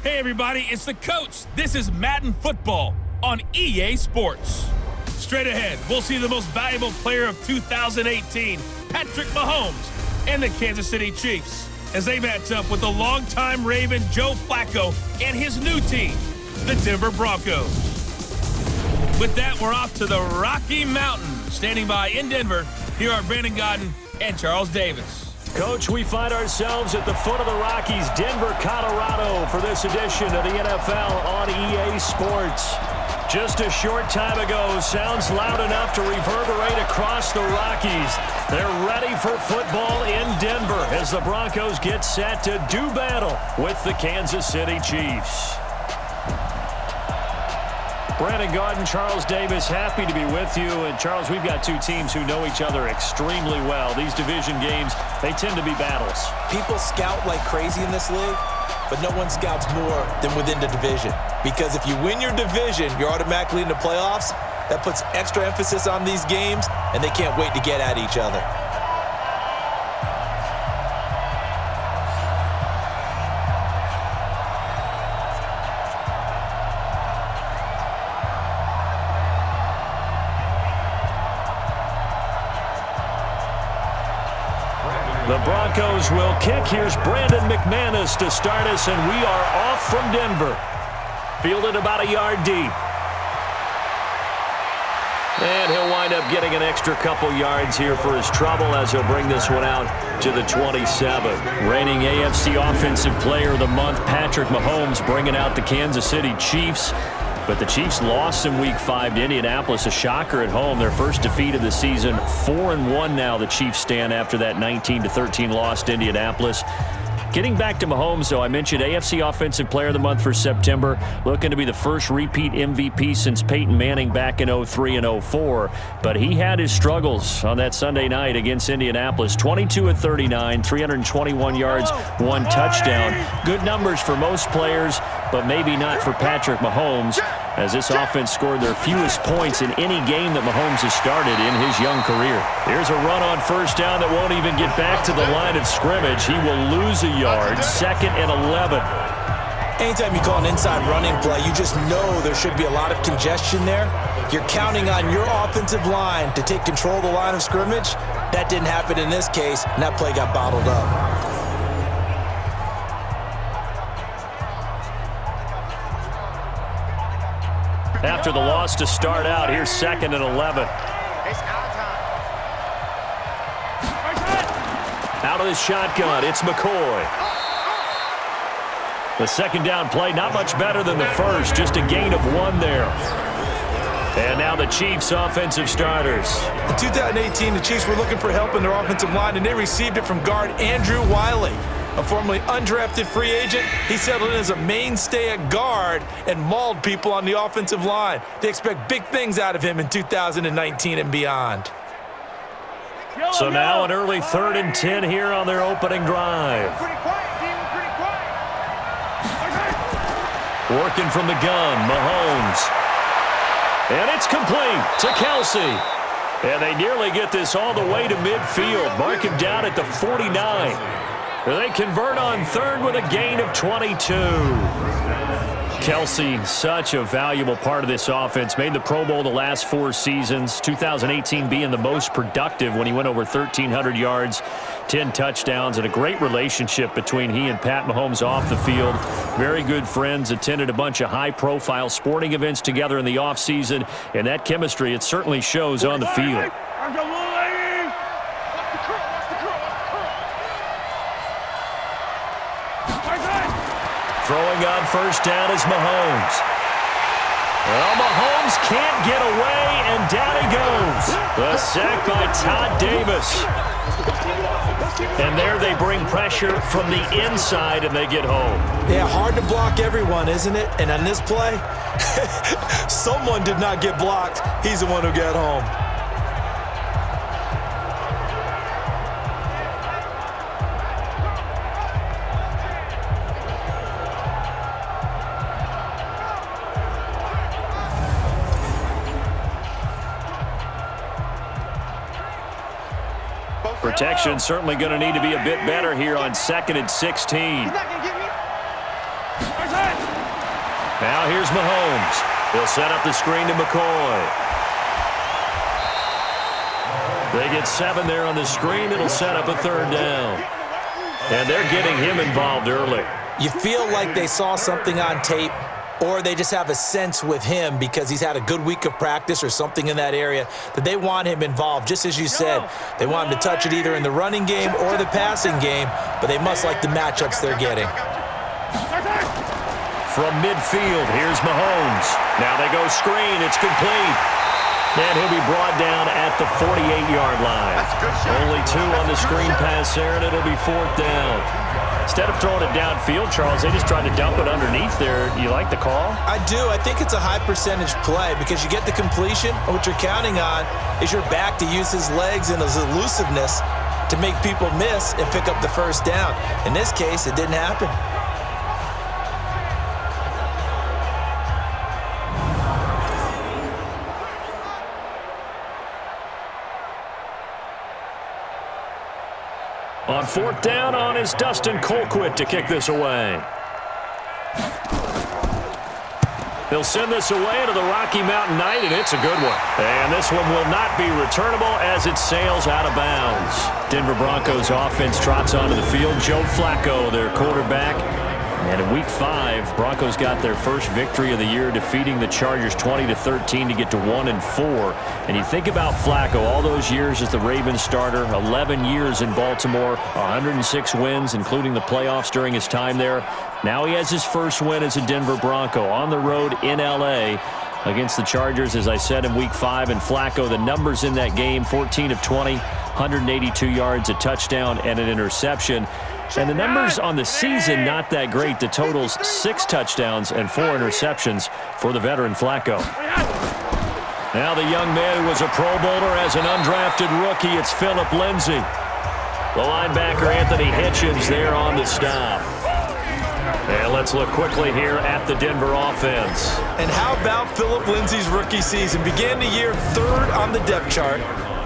Hey everybody, it's the coach. This is Madden Football on EA Sports. Straight ahead, we'll see the most valuable player of 2018, Patrick Mahomes, and the Kansas City Chiefs, as they match up with the longtime Raven Joe Flacco and his new team, the Denver Broncos. With that, we're off to the Rocky Mountains. Standing by in Denver, here are Brandon Godden and Charles Davis. Coach, we find ourselves at the foot of the Rockies, Denver, Colorado, for this edition of the NFL on EA Sports. Just a short time ago, sounds loud enough to reverberate across the Rockies. They're ready for football in Denver as the Broncos get set to do battle with the Kansas City Chiefs. Brandon Gaudin, Charles Davis, happy to be with you. And Charles, we've got two teams who know each other extremely well. These division games, they tend to be battles. People scout like crazy in this league, but no one scouts more than within the division. Because if you win your division, you're automatically in the playoffs. That puts extra emphasis on these games, and they can't wait to get at each other. The Broncos will kick. Here's Brandon McManus to start us, and we are off from Denver. Fielded about a yard deep. And he'll wind up getting an extra couple yards here for his trouble as he'll bring this one out to the 27. Reigning AFC Offensive Player of the Month, Patrick Mahomes, bringing out the Kansas City Chiefs. But the Chiefs lost in Week 5 to Indianapolis, a shocker at home. Their first defeat of the season, 4-1 now the Chiefs stand after that 19-13 loss to Indianapolis. Getting back to Mahomes, though, I mentioned AFC Offensive Player of the Month for September, looking to be the first repeat MVP since Peyton Manning back in 03 and 04. But he had his struggles on that Sunday night against Indianapolis. 22 of 39, 321 yards, 1 touchdown. Good numbers for most players, but maybe not for Patrick Mahomes, as this offense scored their fewest points in any game that Mahomes has started in his young career. Here's a run on first down that won't even get back to the line of scrimmage. He will lose a yard, 2nd and 11. Anytime you call an inside running play, you just know there should be a lot of congestion there. You're counting on your offensive line to take control of the line of scrimmage. That didn't happen in this case, and that play got bottled up. After the loss to start out, here's 2nd and 11. Out of the shotgun, it's McCoy. The second down play, not much better than the first, just a gain of 1 there. And now the Chiefs' offensive starters. In 2018, the Chiefs were looking for help in their offensive line, and they received it from guard Andrew Wiley. A formerly undrafted free agent, he settled in as a mainstay at guard and mauled people on the offensive line. They expect big things out of him in 2019 and beyond. So now an early 3rd and 10 here on their opening drive. Working from the gun, Mahomes. And it's complete to Kelsey. And they nearly get this all the way to midfield. Mark him down at the 49. They convert on 3rd with a gain of 22. Kelsey, such a valuable part of this offense. Made the Pro Bowl the last 4 seasons. 2018 being the most productive when he went over 1,300 yards, 10 touchdowns, and a great relationship between he and Pat Mahomes off the field. Very good friends. Attended a bunch of high-profile sporting events together in the offseason. And that chemistry, it certainly shows on the field. Throwing on first down is Mahomes. Well, Mahomes can't get away, and down he goes. The sack by Todd Davis. And there they bring pressure from the inside, and they get home. Yeah, hard to block everyone, isn't it? And on this play, someone did not get blocked. He's the one who got home. Protection certainly going to need to be a bit better here on 2nd and 16. Now here's Mahomes. He'll set up the screen to McCoy. They get 7 there on the screen. It'll set up a 3rd down. And they're getting him involved early. You feel like they saw something on tape, or they just have a sense with him because he's had a good week of practice or something in that area that they want him involved. Just as you said, they want him to touch it either in the running game or the passing game, but they must like the matchups they're getting. From midfield, here's Mahomes. Now they go screen. It's complete. And he'll be brought down at the 48-yard line. Only 2 on the screen pass there, and it'll be 4th down. Instead of throwing it downfield, Charles, they just tried to dump it underneath there. You like the call? I do. I think it's a high-percentage play because you get the completion, and what you're counting on is your back to use his legs and his elusiveness to make people miss and pick up the 1st down. In this case, it didn't happen. On 4th down on is Dustin Colquitt to kick this away. They'll send this away to the Rocky Mountain Knight, and it's a good one. And this one will not be returnable as it sails out of bounds. Denver Broncos offense trots onto the field. Joe Flacco, their quarterback. And in Week 5, Broncos got their first victory of the year, defeating the Chargers 20-13 to get to 1-4. And you think about Flacco, all those years as the Ravens starter, 11 years in Baltimore, 106 wins, including the playoffs during his time there. Now he has his first win as a Denver Bronco on the road in L.A. against the Chargers, as I said, in Week 5. And Flacco, the numbers in that game, 14 of 20, 182 yards, a touchdown, and an interception. And the numbers on the season, not that great. The total's 6 touchdowns and 4 interceptions for the veteran Flacco. Now the young man who was a Pro Bowler as an undrafted rookie, it's Phillip Lindsey. The linebacker Anthony Hitchens there on the stop. And let's look quickly here at the Denver offense. And how about Phillip Lindsey's rookie season? Began the year 3rd on the depth chart,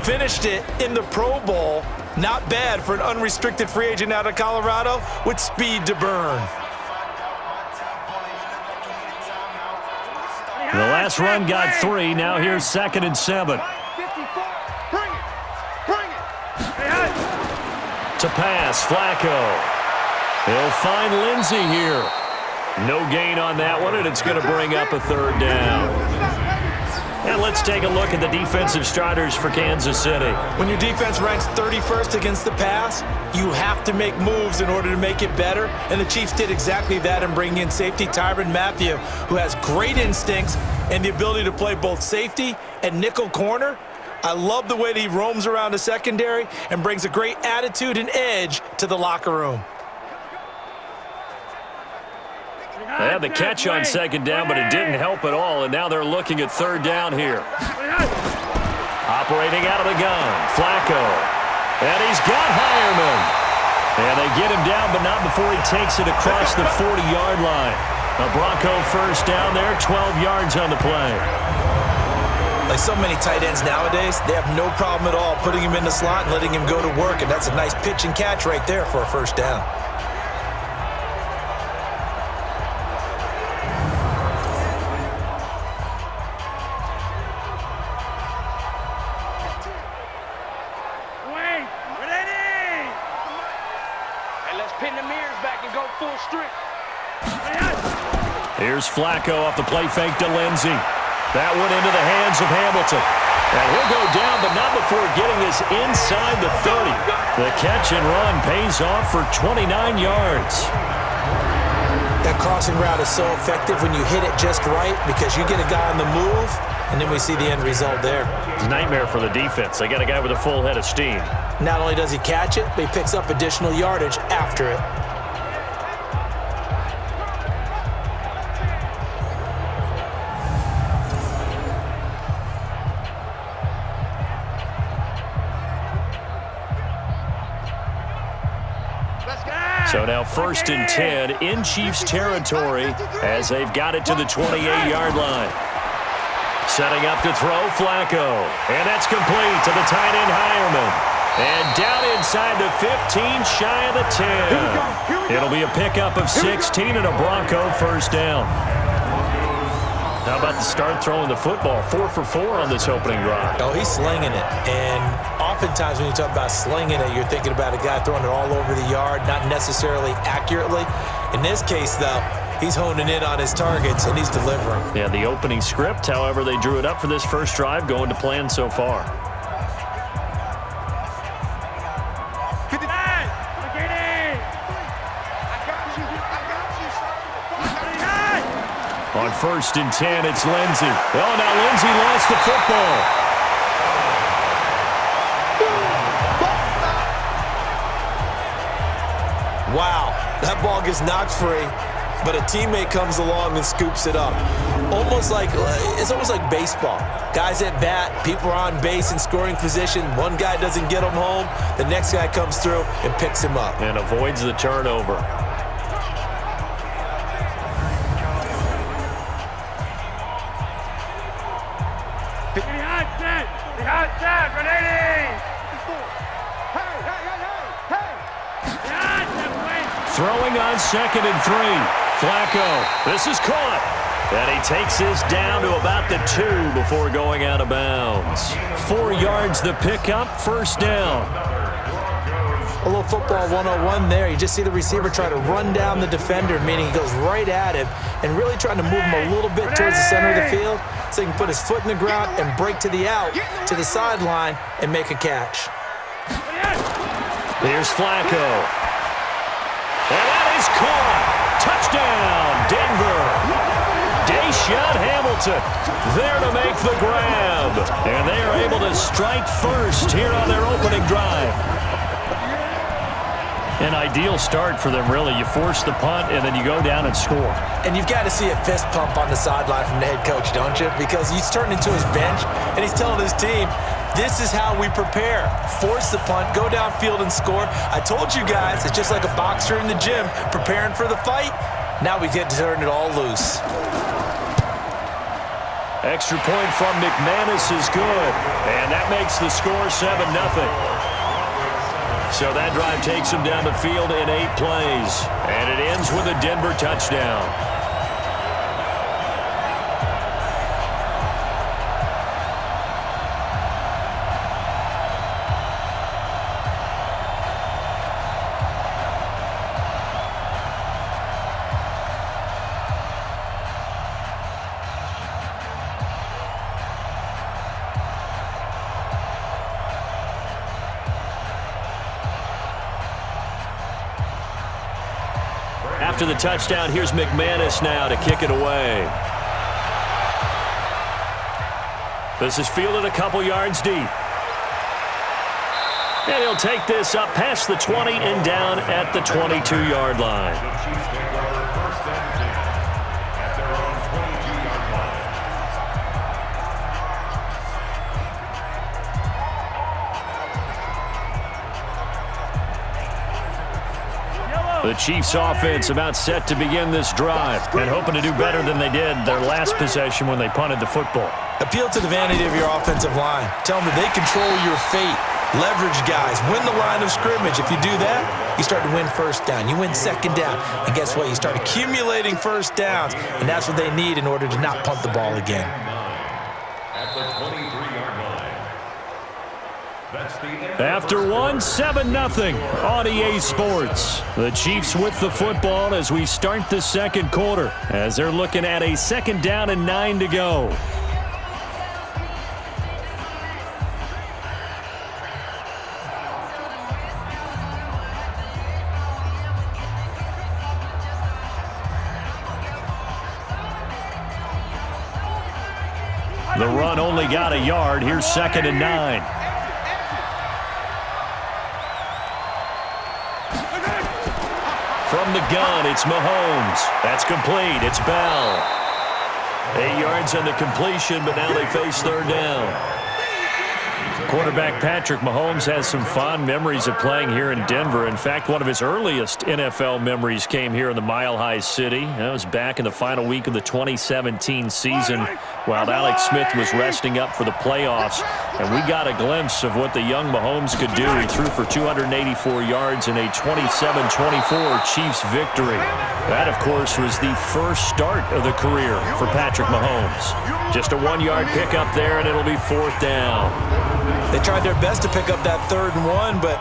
finished it in the Pro Bowl. Not bad for an unrestricted free agent out of Colorado with speed to burn. The last run got 3. Now here's 2nd and 7. To pass, Flacco. He'll find Lindsey here. No gain on that one, and it's going to bring up a 3rd down. And let's take a look at the defensive starters for Kansas City. When your defense ranks 31st against the pass, you have to make moves in order to make it better. And the Chiefs did exactly that in bringing in safety Tyrann Mathieu, who has great instincts and the ability to play both safety and nickel corner. I love the way that he roams around the secondary and brings a great attitude and edge to the locker room. They had the catch on 2nd down, but it didn't help at all, and now they're looking at 3rd down here. Operating out of the gun, Flacco. And he's got Hireman. And they get him down, but not before he takes it across the 40-yard line. A Bronco 1st down there, 12 yards on the play. Like so many tight ends nowadays, they have no problem at all putting him in the slot and letting him go to work, and that's a nice pitch and catch right there for a 1st down. Here's Flacco off the play fake to Lindsey. That one into the hands of Hamilton. And he'll go down, but not before getting us inside the 30. The catch and run pays off for 29 yards. That crossing route is so effective when you hit it just right because you get a guy on the move, and then we see the end result there. It's a nightmare for the defense. They got a guy with a full head of steam. Not only does he catch it, but he picks up additional yardage after it. So now 1st and 10 in Chiefs territory as they've got it to the 28-yard line. Setting up to throw, Flacco. And that's complete to the tight end, Hireman. And down inside the 15, shy of the 10. It'll be a pickup of 16 and a Bronco 1st down. How about the start throwing the football? 4 for 4 on this opening drive. Oh, he's slinging it. And oftentimes when you talk about slinging it, you're thinking about a guy throwing it all over the yard, not necessarily accurately. In this case, though, he's honing in on his targets, and he's delivering. Yeah, the opening script, however, they drew it up for this first drive, going to plan so far. On 1st and 10, it's Lindsey. Oh, now Lindsey lost the football. Wow, that ball gets knocked free, but a teammate comes along and scoops it up. It's almost like baseball. Guys at bat, people are on base in scoring position. One guy doesn't get him home. The next guy comes through and picks him up. And avoids the turnover. Throwing on 2nd and 3. Flacco, this is caught. And he takes this down to about the 2 before going out of bounds. 4 yards the pickup, 1st down. A little football 101 there. You just see the receiver try to run down the defender, meaning he goes right at him and really trying to move him a little bit towards the center of the field so he can put his foot in the ground and break to the out, to the sideline, and make a catch. Here's Flacco. And that is caught. Touchdown, Denver. Deshaun Hamilton there to make the grab. And they are able to strike first here on their opening drive. An ideal start for them, really. You force the punt, and then you go down and score. And you've got to see a fist pump on the sideline from the head coach, don't you? Because he's turned into his bench, and he's telling his team, this is how we prepare. Force the punt, go downfield and score. I told you guys, it's just like a boxer in the gym preparing for the fight. Now we get to turn it all loose. Extra point from McManus is good, and that makes the score 7-0. So that drive takes him down the field in 8 plays, and it ends with a Denver touchdown. After the touchdown, here's McManus now to kick it away. This is fielded a couple yards deep. And he'll take this up past the 20 and down at the 22-yard line. The Chiefs offense about set to begin this drive and hoping to do better than they did their last possession when they punted the football. Appeal to the vanity of your offensive line. Tell them that they control your fate. Leverage guys. Win the line of scrimmage. If you do that, you start to win 1st down. You win 2nd down. And guess what? You start accumulating 1st downs. And that's what they need in order to not punt the ball again. At the 23-yard line. After 7-0 on EA Sports. The Chiefs with the football as we start the 2nd quarter, as they're looking at a 2nd down and 9 to go. The run only got a yard. Here's 2nd and 9. From the gun, it's Mahomes. That's complete. It's Bell. 8 yards on the completion, but now they face 3rd down. Quarterback Patrick Mahomes has some fond memories of playing here in Denver. In fact, one of his earliest NFL memories came here in the Mile High City. That was back in the final week of the 2017 season while Alex Smith was resting up for the playoffs. And we got a glimpse of what the young Mahomes could do. He threw for 284 yards in a 27-24 Chiefs victory. That, of course, was the first start of the career for Patrick Mahomes. Just a 1-yard pickup there, and it'll be 4th down. They tried their best to pick up that 3rd and 1, but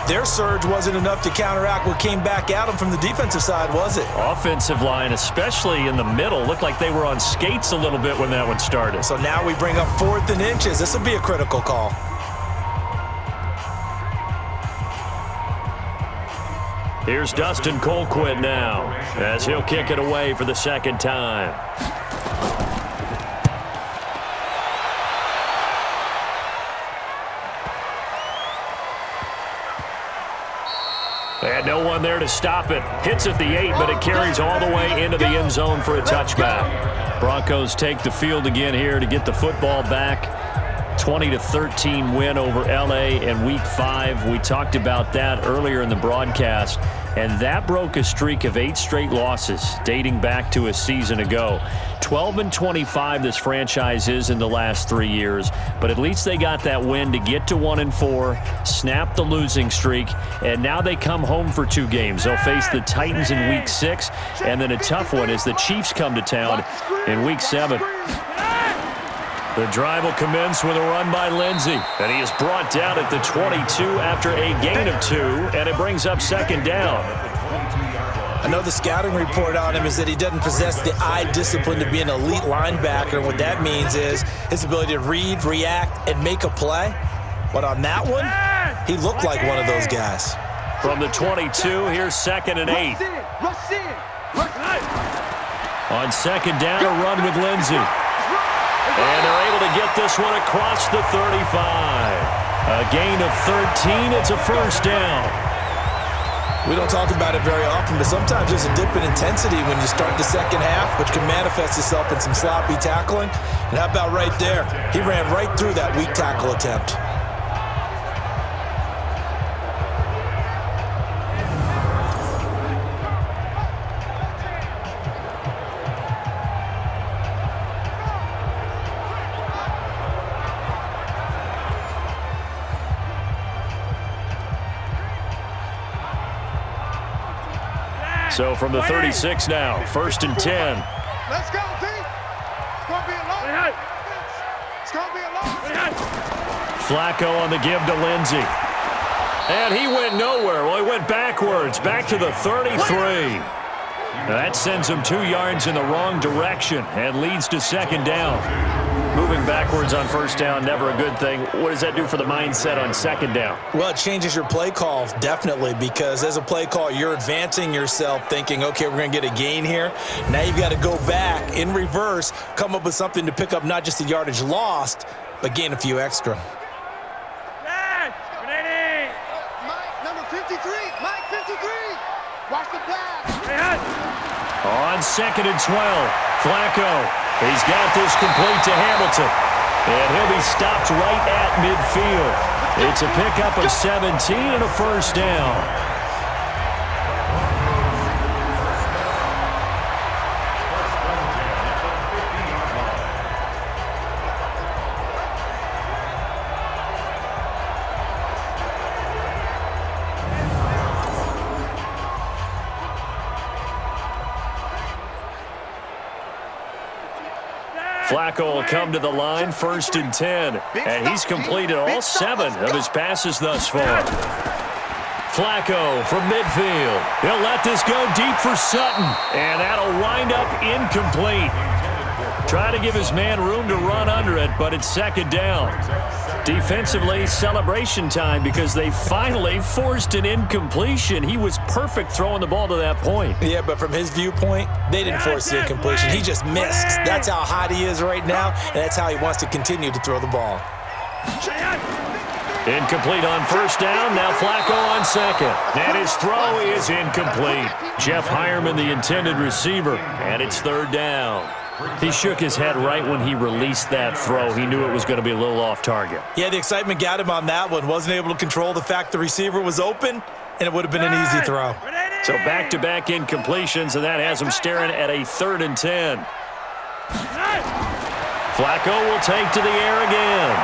their surge wasn't enough to counteract what came back at them from the defensive side, was it? Offensive line, especially in the middle, looked like they were on skates a little bit when that one started. So now we bring up 4th and inches. This will be a critical call. Here's Dustin Colquitt now, as he'll kick it away for the 2nd time. And no one there to stop it. Hits at the 8, but it carries all the way into the end zone for a touchback. Broncos take the field again here to get the football back. 20-13 win over L.A. in Week 5. We talked about that earlier in the broadcast, and that broke a streak of 8 straight losses dating back to a season ago. 12-25 this franchise is in the last 3 years, but at least they got that win to get to 1-4, snap the losing streak, and now they come home for 2 games. They'll face the Titans in Week 6, and then a tough one as the Chiefs come to town in Week 7. The drive will commence with a run by Lindsey, and he is brought down at the 22 after a gain of 2, and it brings up 2nd down. I know the scouting report on him is that he doesn't possess the eye discipline to be an elite linebacker. And what that means is his ability to read, react, and make a play. But on that one, he looked like one of those guys. From the 22, here's 2nd and 8. On 2nd down, a run with Lindsey. And they're able to get this one across the 35. A gain of 13. It's a 1st down. We don't talk about it very often, but sometimes there's a dip in intensity when you start the 2nd half, which can manifest itself in some sloppy tackling. And how about right there? He ran right through that weak tackle attempt. So from the 36 now, 1st and 10. Let's go, D. It's going to be a long. It's going to be a long. Flacco on the give to Lindsey. And he went nowhere. Well, he went backwards, back to the 33. Now that sends him 2 yards in the wrong direction and leads to 2nd down. Moving backwards on 1st down, never a good thing. What does that do for the mindset on 2nd down? Well, it changes your play call, definitely, because as a play call, you're advancing yourself thinking, okay, we're going to get a gain here. Now you've got to go back in reverse, come up with something to pick up not just the yardage lost, but gain a few extra. Mike, number 53. Mike, 53. Watch the flag. On 2nd and 12, Flacco. He's got this complete to Hamilton, and he'll be stopped right at midfield. It's a pickup of 17 and a 1st down. Flacco will come to the line, 1st and 10, and he's completed all 7 of his passes thus far. Flacco from midfield. He'll let this go deep for Sutton, and that'll wind up incomplete. Try to give his man room to run under it, but it's 2nd down. Defensively, celebration time because they finally forced an incompletion. He was perfect throwing the ball to that point. Yeah, but from his viewpoint, they didn't force the incompletion. He just missed. That's how hot he is right now, and that's how he wants to continue to throw the ball. Incomplete on 1st down. Now Flacco on 2nd. And his throw is incomplete. Jeff Hireman, the intended receiver, and it's 3rd down. He shook his head right when he released that throw. He knew it was going to be a little off target. Yeah, the excitement got him on that one. Wasn't able to control the fact the receiver was open, and it would have been an easy throw. So back-to-back incompletions, and that has him staring at a 3rd and 10. Flacco will take to the air again.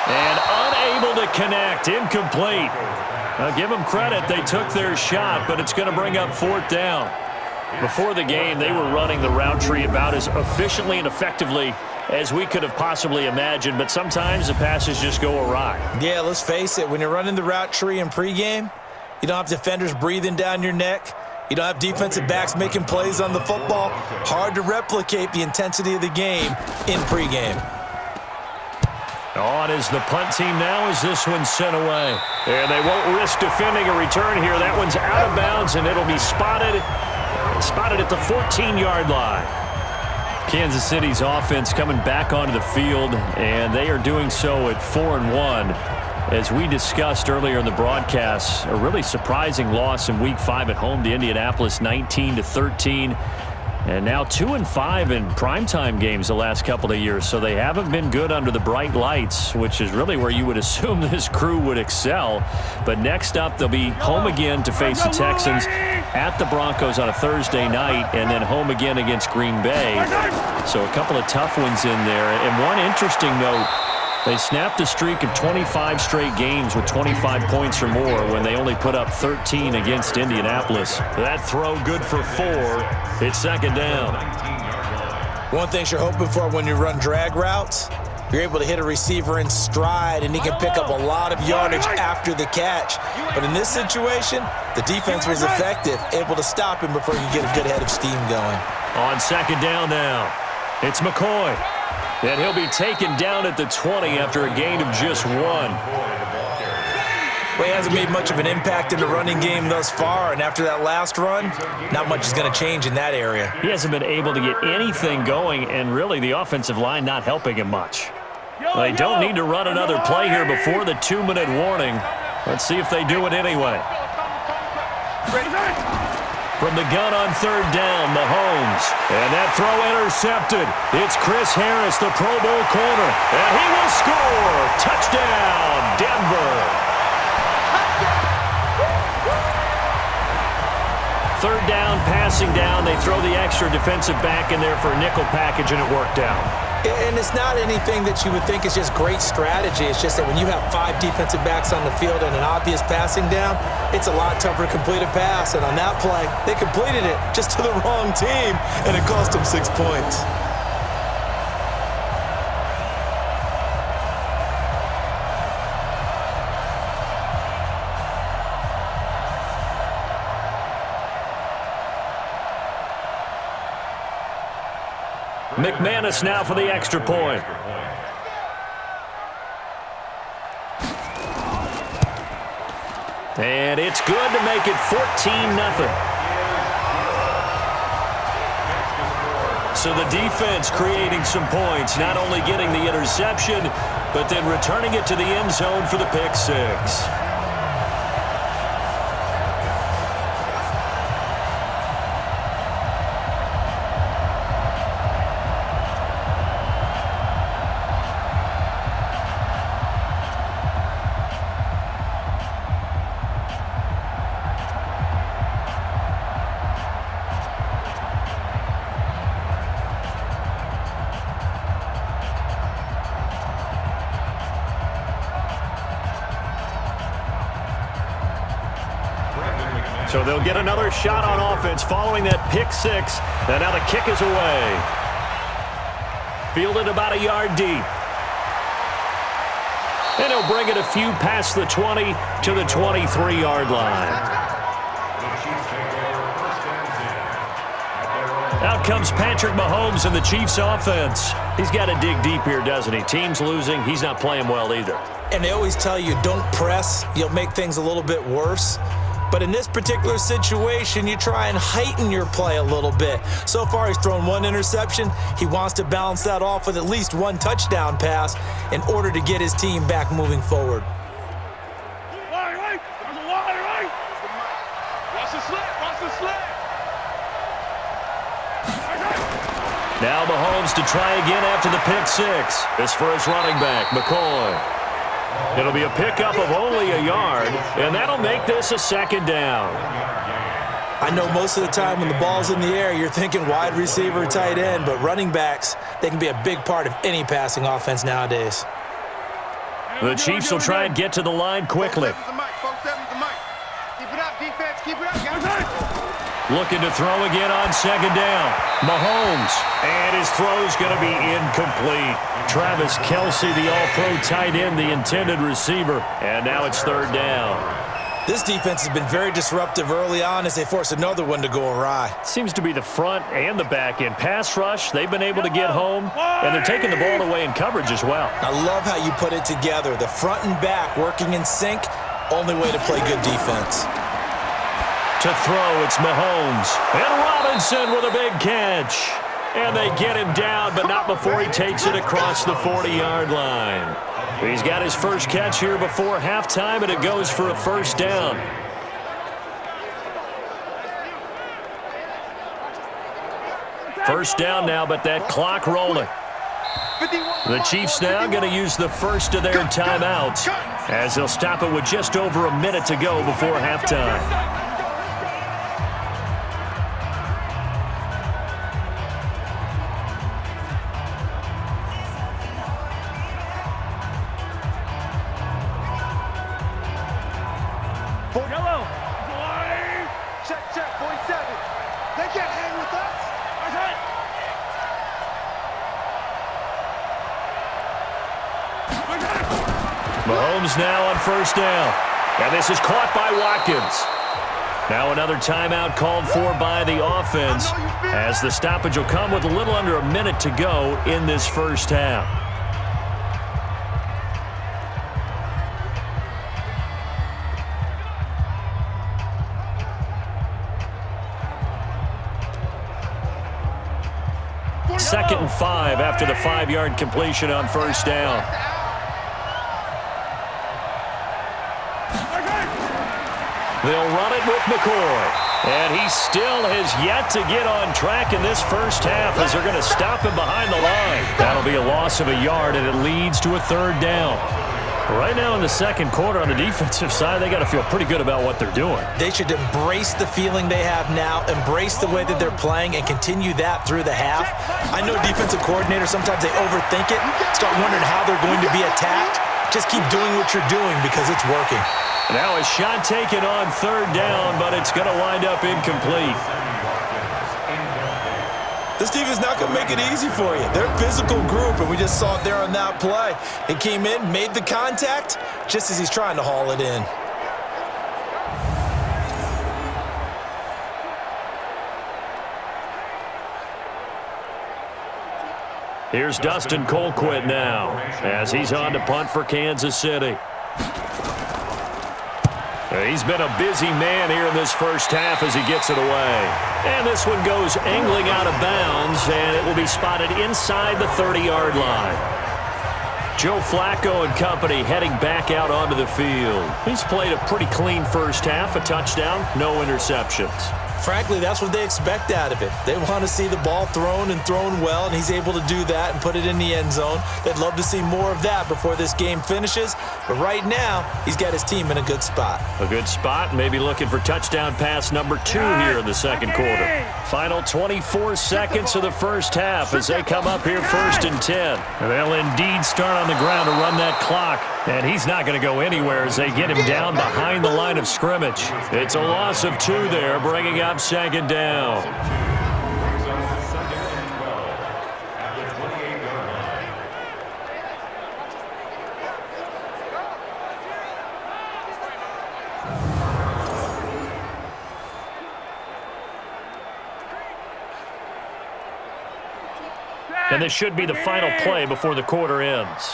And unable to connect. Incomplete. Now give them credit. They took their shot, but it's going to bring up 4th down. Before the game, they were running the route tree about as efficiently and effectively as we could have possibly imagined, but sometimes the passes just go awry. Yeah, let's face it. When you're running the route tree in pregame, you don't have defenders breathing down your neck. You don't have defensive backs making plays on the football. Hard to replicate the intensity of the game in pregame. On is the punt team now as this one's sent away. And they won't risk defending a return here. That one's out of bounds, and it'll be spotted at the 14-yard line. Kansas City's offense coming back onto the field, and they are doing so at 4-1. As we discussed earlier in the broadcast, a really surprising loss in Week 5 at home to Indianapolis, 19-13. And now 2-5 in primetime games the last couple of years, so they haven't been good under the bright lights, which is really where you would assume this crew would excel. But next up, they'll be home again to face the Texans at the Broncos on a Thursday night, and then home again against Green Bay. So a couple of tough ones in there. And one interesting note, they snapped a streak of 25 straight games with 25 points or more when they only put up 13 against Indianapolis. That throw good for 4. It's 2nd down. One thing you're hoping for when you run drag routes, you're able to hit a receiver in stride, and he can pick up a lot of yardage after the catch. But in this situation, the defense was effective, able to stop him before you get a good head of steam going. On 2nd down now, it's McCoy. And he'll be taken down at the 20 after a gain of just 1. Well, he hasn't made much of an impact in the running game thus far, and after that last run, not much is going to change in that area. He hasn't been able to get anything going, and really the offensive line not helping him much. They don't need to run another play here before the 2-minute warning. Let's see if they do it anyway. From the gun on 3rd down, Mahomes. And that throw intercepted. It's Chris Harris, the Pro Bowl corner. And he will score. Touchdown, Denver. 3rd down, passing down. They throw the extra defensive back in there for a nickel package, and it worked out. And it's not anything that you would think is just great strategy. It's just that when you have 5 defensive backs on the field and an obvious passing down, it's a lot tougher to complete a pass. And on that play, they completed it just to the wrong team, and it cost them 6 points. McManus now for the extra point. And it's good to make it 14-0. So the defense creating some points, not only getting the interception, but then returning it to the end zone for the pick 6. So they'll get another shot on offense following that pick 6. And now the kick is away. Fielded about a yard deep. And he'll bring it a few past the 20 to the 23-yard line. Out comes Patrick Mahomes and the Chiefs offense. He's got to dig deep here, doesn't he? Team's losing. He's not playing well either. And they always tell you, don't press. You'll make things a little bit worse. But in this particular situation, you try and heighten your play a little bit. So far, he's thrown 1 interception. He wants to balance that off with at least 1 touchdown pass in order to get his team back moving forward. Now Mahomes to try again after the pick 6. This for his running back, McCoy. It'll be a pickup of only a yard, and that'll make this a 2nd down. I know most of the time when the ball's in the air, you're thinking wide receiver, tight end, but running backs, they can be a big part of any passing offense nowadays. The Chiefs will try and get to the line quickly. Looking to throw again on second down. Mahomes, and his throw's going to be incomplete. Travis Kelce, the all-pro tight end, the intended receiver, and now it's third down. This defense has been very disruptive early on as they force another one to go awry. Seems to be the front and the back end. Pass rush, they've been able to get home, and they're taking the ball away in coverage as well. I love how you put it together. The front and back working in sync, only way to play good defense. To throw, it's Mahomes. And Robinson with a big catch. And they get him down, but not before he takes it across the 40-yard line. He's got his first catch here before halftime, and it goes for a first down. First down now, but that clock rolling. The Chiefs now going to use the first of their timeouts as they'll stop it with just over a minute to go before halftime. Mahomes now on first down. And this is caught by Watkins. Now another timeout called for by the offense as the stoppage will come with a little under a minute to go in this first half. Second and 5 after the 5-yard completion on first down. They'll run it with McCoy. And he still has yet to get on track in this first half as they're going to stop him behind the line. That'll be a loss of a yard, and it leads to a third down. Right now in the second quarter on the defensive side, they got to feel pretty good about what they're doing. They should embrace the feeling they have now, embrace the way that they're playing, and continue that through the half. I know defensive coordinators, sometimes they overthink it, start wondering how they're going to be attacked. Just keep doing what you're doing because it's working. Now a shot taken on third down, but it's going to wind up incomplete. This team is not going to make it easy for you. They're a physical group, and we just saw it there on that play. It came in, made the contact, just as he's trying to haul it in. Here's Dustin Colquitt now as he's on to punt for Kansas City. He's been a busy man here in this first half as he gets it away. And this one goes angling out of bounds, and it will be spotted inside the 30-yard line. Joe Flacco and company heading back out onto the field. He's played a pretty clean first half, a touchdown, no interceptions. Frankly, that's what they expect out of it. They want to see the ball thrown and thrown well, and he's able to do that and put it in the end zone. They'd love to see more of that before this game finishes, but right now, he's got his team in a good spot. A good spot, maybe looking for touchdown pass number 2 here in the second quarter. Final 24 seconds of the first half as they come up here first and 10. They'll indeed start on the ground to run that clock, and he's not going to go anywhere as they get him down behind the line of scrimmage. It's a loss of 2 there, bringing up second down. And this should be the final play before the quarter ends.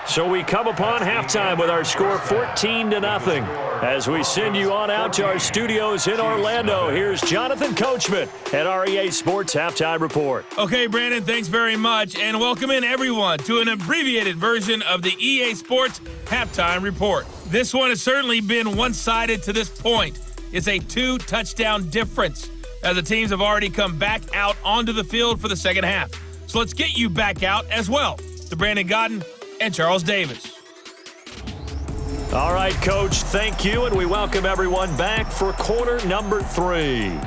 So we come upon halftime with our score 14-0. As we send you on out to our studios in Orlando, here's Jonathan Coachman at our EA Sports Halftime Report. Okay, Brandon, thanks very much, and welcome in everyone to an abbreviated version of the EA Sports Halftime Report. This one has certainly been one-sided to this point. It's a 2-touchdown difference as the teams have already come back out onto the field for the second half. So let's get you back out as well to Brandon Godden and Charles Davis. All right, Coach, thank you, and we welcome everyone back for quarter number 3.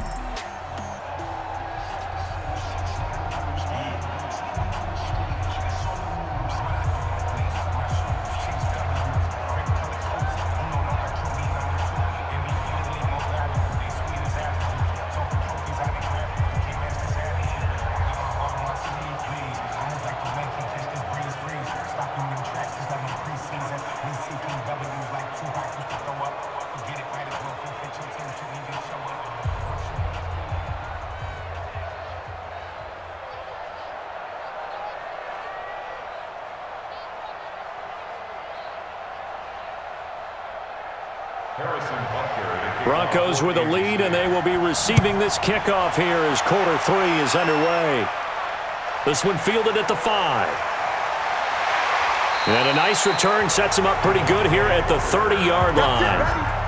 Broncos with a lead, and they will be receiving this kickoff here as quarter 3 is underway. This one fielded at the 5. And a nice return sets him up pretty good here at the 30-yard line.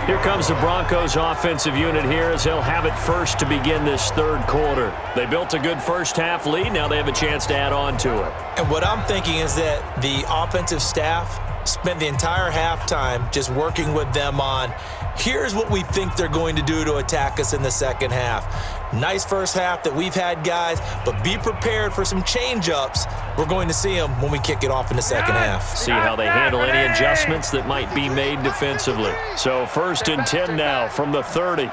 Here comes the Broncos offensive unit here as they'll have it first to begin this third quarter. They built a good first-half lead. Now they have a chance to add on to it. And what I'm thinking is that the offensive staff spent the entire halftime just working with them on, here's what we think they're going to do to attack us in the second half. Nice first half that we've had, guys, but be prepared for some change-ups. We're going to see them when we kick it off in the second half. See how they handle any adjustments that might be made defensively. So 1st and 10 now from the 30.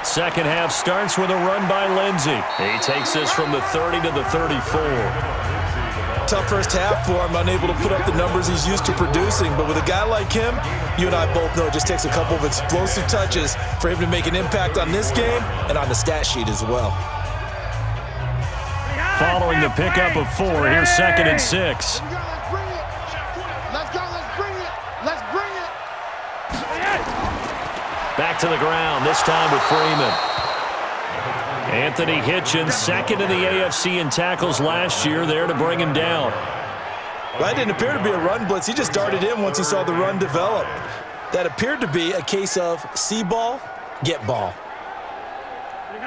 Second half starts with a run by Lindsey. He takes this from the 30 to the 34. Tough first half for him, unable to put up the numbers he's used to producing. But with a guy like him, you and I both know it just takes a couple of explosive touches for him to make an impact on this game and on the stat sheet as well. Following the pickup of 4, here's 2nd and 6. Let's go, let's bring it. Let's bring it. Back to the ground, this time with Freeman. Anthony Hitchens, 2nd in the AFC in tackles last year, there to bring him down. Well, that didn't appear to be a run blitz. He just darted in once he saw the run develop. That appeared to be a case of see ball, get ball.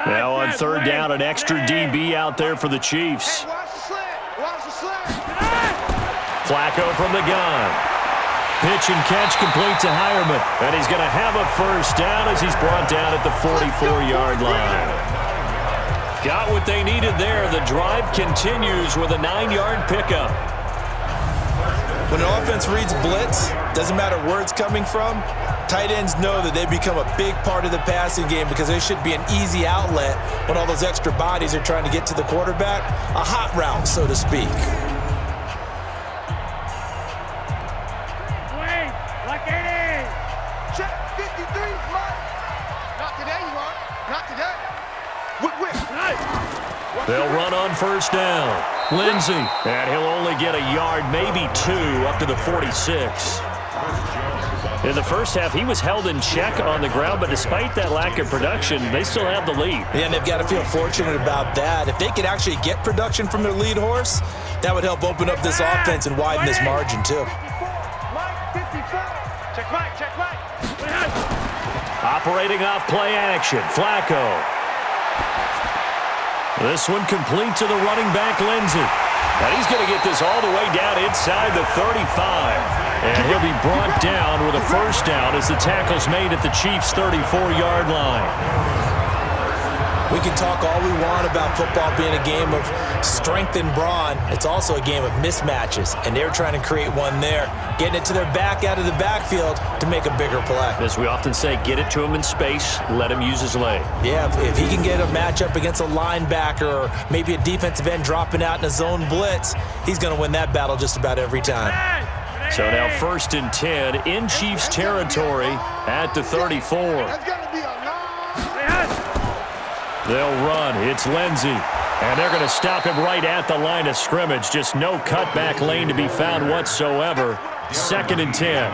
Now on 3rd down, an extra DB out there for the Chiefs. Watch the slant. Watch the slant. Flacco from the gun. Pitch and catch complete to Hireman. And he's going to have a first down as he's brought down at the 44-yard line. Got what they needed there. The drive continues with a 9-yard pickup. When an offense reads blitz, doesn't matter where it's coming from, tight ends know that they become a big part of the passing game because there should be an easy outlet when all those extra bodies are trying to get to the quarterback. A hot route, so to speak. Like 80. Check 53, Mark. Not today, you are. Not today. They'll run on 1st down. Lindsey, and he'll only get a yard, maybe 2, up to the 46. In the first half, he was held in check on the ground, but despite that lack of production, they still have the lead. Yeah, and they've got to feel fortunate about that. If they could actually get production from their lead horse, that would help open up this offense and widen this margin, too. Check right. Operating off play action, Flacco. This one complete to the running back, Lindsey. And he's going to get this all the way down inside the 35. And he'll be brought down with a first down as the tackle's made at the Chiefs' 34-yard line. We can talk all we want about football being a game of strength and brawn. It's also a game of mismatches, and they're trying to create one there, getting it to their back out of the backfield to make a bigger play. As we often say, get it to him in space, let him use his leg. Yeah, if he can get a matchup against a linebacker or maybe a defensive end dropping out in a zone blitz, he's going to win that battle just about every time. So now 1st and 10 in Chiefs territory at the 34. That's going to be a long. They'll run. It's Lindsey. And they're going to stop him right at the line of scrimmage. Just no cutback lane to be found whatsoever. 2nd and 10.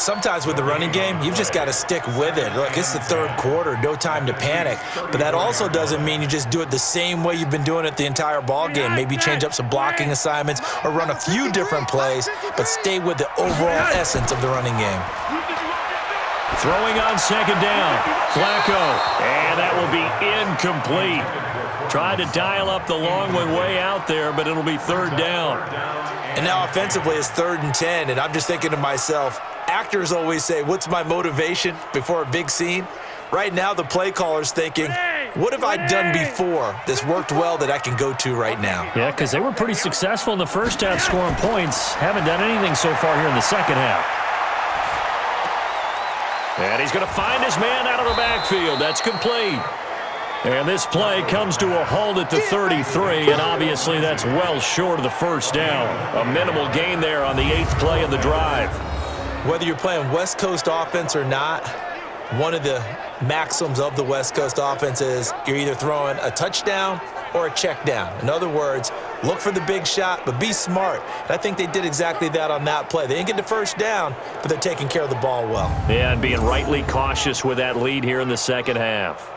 Sometimes with the running game, you've just got to stick with it. Look, it's the third quarter, no time to panic. But that also doesn't mean you just do it the same way you've been doing it the entire ball game. Maybe change up some blocking assignments or run a few different plays, but stay with the overall essence of the running game. Throwing on 2nd down. Flacco. And that will be incomplete. Tried to dial up the long one way out there, but it'll be third down. And now offensively it's 3rd and 10, and I'm just thinking to myself, actors always say, what's my motivation before a big scene? Right now the play caller's thinking, what have I done before that's worked well that I can go to right now? Yeah, because they were pretty successful in the first half scoring points. Haven't done anything so far here in the second half. And he's going to find his man out of the backfield. That's complete. And this play comes to a halt at the 33, and obviously that's well short of the first down. A minimal gain there on the 8th play of the drive. Whether you're playing West Coast offense or not, one of the maxims of the West Coast offense is you're either throwing a touchdown or a check down. In other words, look for the big shot, but be smart. And I think they did exactly that on that play. They didn't get the first down, but they're taking care of the ball well. Yeah, and being rightly cautious with that lead here in the second half.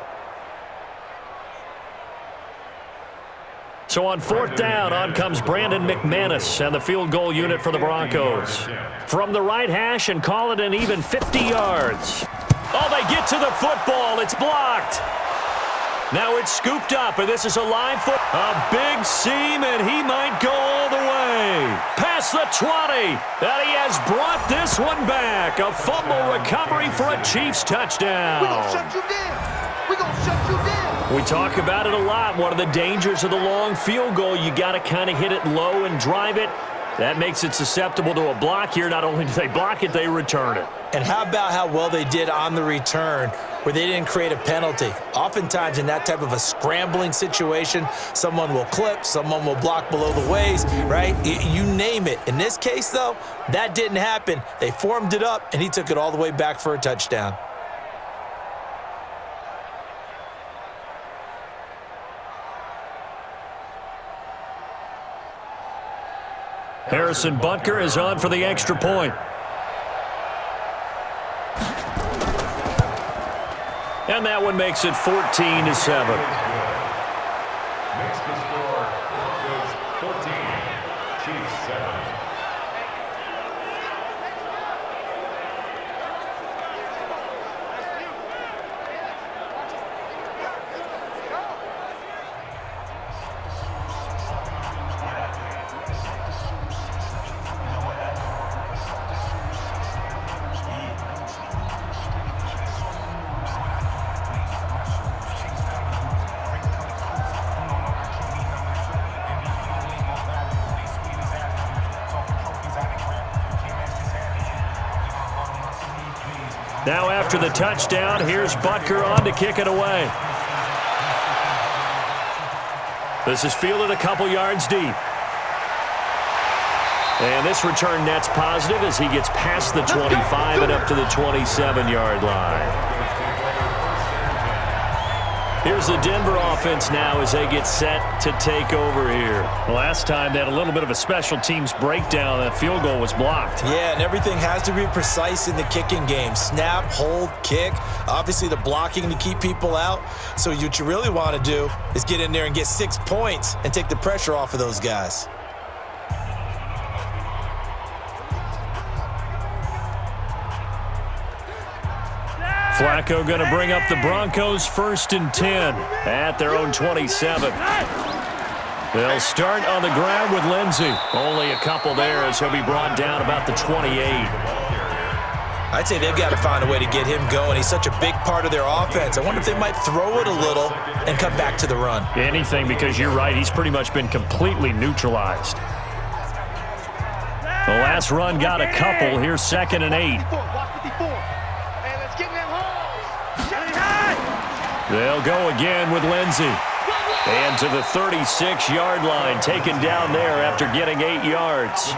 So on 4th down, on comes Brandon McManus and the field goal unit for the Broncos. From the right hash and call it an even 50 yards. Oh, they get to the football. It's blocked. Now it's scooped up, and this is a live foot. A big seam, and he might go all the way. Past the 20, and he has brought this one back. A fumble recovery for a Chiefs touchdown. We're going to shut you down. We're going to shut you down. We talk about it a lot. One of the dangers of the long field goal, you got to kind of hit it low and drive it. That makes it susceptible to a block here. Not only do they block it, they return it. And how about how well they did on the return where they didn't create a penalty? Oftentimes in that type of a scrambling situation, someone will clip, someone will block below the waist, right? You name it. In this case, though, that didn't happen. They formed it up, and he took it all the way back for a touchdown. Harrison Butker is on for the extra point. And that one makes it 14-7. Makes the score Broncos 14, Chiefs 7. Now after the touchdown, here's Butker on to kick it away. This is fielded a couple yards deep. And this return net's positive as he gets past the 25 and up to the 27-yard line. Here's the Denver offense now as they get set to take over here. Last time they had a little bit of a special teams breakdown. That field goal was blocked. Yeah, and everything has to be precise in the kicking game. Snap, hold, kick. Obviously the blocking to keep people out. So what you really want to do is get in there and get 6 points and take the pressure off of those guys. Flacco going to bring up the Broncos 1st and 10 at their own 27. They'll start on the ground with Lindsey. Only a couple there as he'll be brought down about the 28. I'd say they've got to find a way to get him going. He's such a big part of their offense. I wonder if they might throw it a little and come back to the run. Anything, because you're right. He's pretty much been completely neutralized. The last run got a couple. Here's 2nd and 8. They'll go again with Lindsey. And to the 36-yard line, taken down there after getting 8 yards.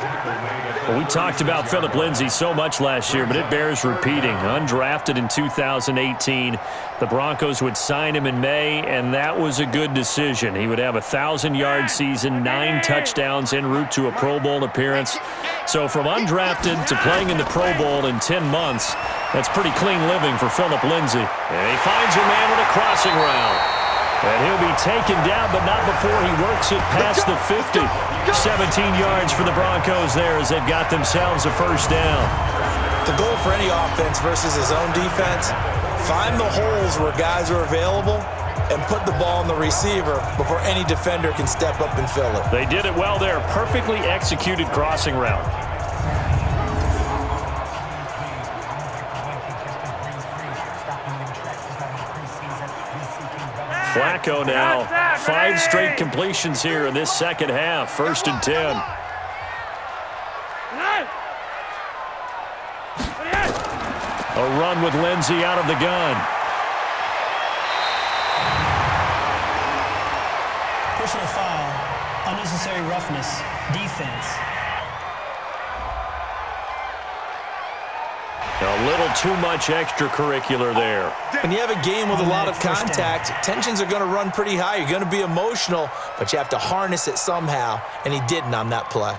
Well, we talked about Phillip Lindsey so much last year, but it bears repeating. Undrafted in 2018, the Broncos would sign him in May, and that was a good decision. He would have a 1,000-yard season, 9 touchdowns en route to a Pro Bowl appearance. So from undrafted to playing in the Pro Bowl in 10 months, that's pretty clean living for Phillip Lindsey. And he finds a man with a crossing route. And he'll be taken down, but not before he works it past the 50. 17 yards for the Broncos there as they've got themselves a first down. The goal for any offense versus his own defense, find the holes where guys are available and put the ball on the receiver before any defender can step up and fill it. They did it well there. Perfectly executed crossing route. Flacco now. 5 straight completions here in this second half. 1st and 10. A run with Lindsey out of the gun. Personal foul, unnecessary roughness, defense. A little too much extracurricular there. When you have a game with a lot of contact, tensions are going to run pretty high. You're going to be emotional, but you have to harness it somehow, and he didn't on that play.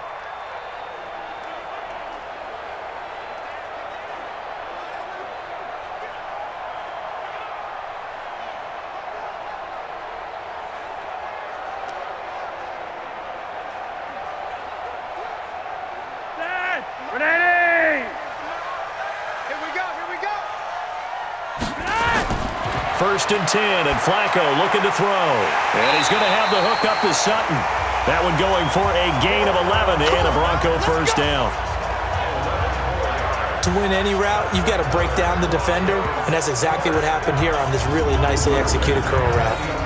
First and 10, and Flacco looking to throw. And he's going to have the hook up to Sutton. That one going for a gain of 11 and a Bronco first down. To win any route, you've got to break down the defender, and that's exactly what happened here on this really nicely executed curl route.